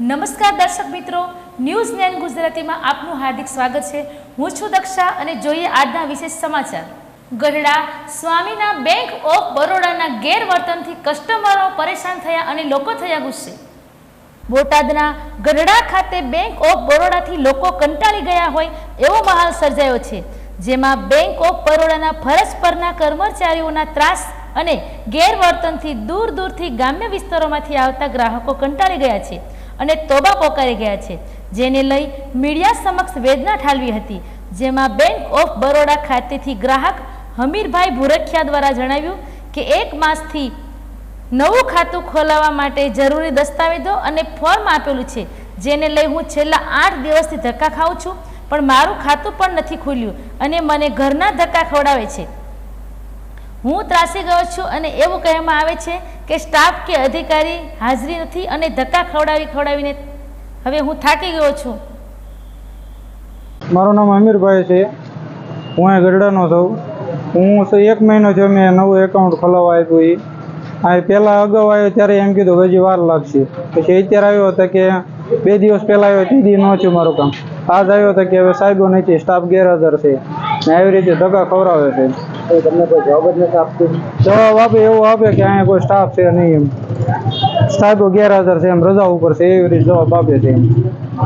નમસ્કાર દર્શક મિત્રો, ન્યૂઝ 9 ગુજરાતીમાં આપનું હાર્દિક સ્વાગત છે। હું છું દક્ષા અને જોઈએ આજના વિશેષ સમાચાર। ગઢડા સ્વામીના બેંક ઓફ બરોડાના ગેરવર્તનથી કસ્ટમરો પરેશાન થયા અને લોકો થયા ગુસ્સે। બોટાદના ગઢડા ખાતે બેંક ઓફ બરોડાથી લોકો કંટાળી ગયા હોય એવો માહોલ સર્જાયો છે, જેમાં બેંક ઓફ બરોડાના ફરજ પરના કર્મચારીઓના ત્રાસ અને ગેરવર્તનથી દૂર દૂરથી ગ્રામ્ય વિસ્તારોમાંથી આવતા ગ્રાહકો કંટાળી ગયા છે અને તોબા પોકારી ગયા છે, જેને લઈ મીડિયા સમક્ષ વેદના ઠાલવી હતી। જેમાં બેંક ઓફ બરોડા ખાતેથી ગ્રાહક હમીરભાઈ ભુરખિયા દ્વારા જણાવ્યું કે 1 માસથી નવું ખાતું ખોલાવવા માટે જરૂરી દસ્તાવેજો અને ફોર્મ આપેલું છે, જેને લઈ હું છેલ્લા 8 દિવસથી ધક્કા ખાઉં છું, પણ મારું ખાતું પણ નથી ખુલ્યું અને મને ઘરના ધક્કા ખવડાવે છે। હું ત્રાસી ગયો છું અને એવું કહેવામાં આવે છે કે સ્ટાફ કે અધિકારી હાજરી નથી અને ધક્કા ખવડાવીને હવે હું થાકી ગયો છું। મારું નામ અમીરભાઈ છે, હું અહીં ગઢડાનો છું। હું 1 મહિનો થયો મેં નવું એકાઉન્ટ ખોલાવવા આપ્યું। આ પહેલાં અગાઉ આવ્યો ત્યારે એમ કીધું કે હજી વાર લાગશે, પછી અત્યારે આવ્યો હતો કે 2 દિવસ પહેલાં આવ્યો તે દી ન થયું મારું કામ। આજ આવ્યો હતો કે હવે સાહેબો નથી, સ્ટાફ ગેરહાજર છે ને આવી રીતે ધક્કા ખવડાવે છે। તમને કોઈ જવાબ જ નથી આપતું? જવાબ આપે એવું આપે કે અહીંયા કોઈ સ્ટાફ છે નહીં, એમ સાહેબો ગેરહાજર છે, એમ રજા ઉપર છે, એવી રીતે જવાબ આપે છે એમ।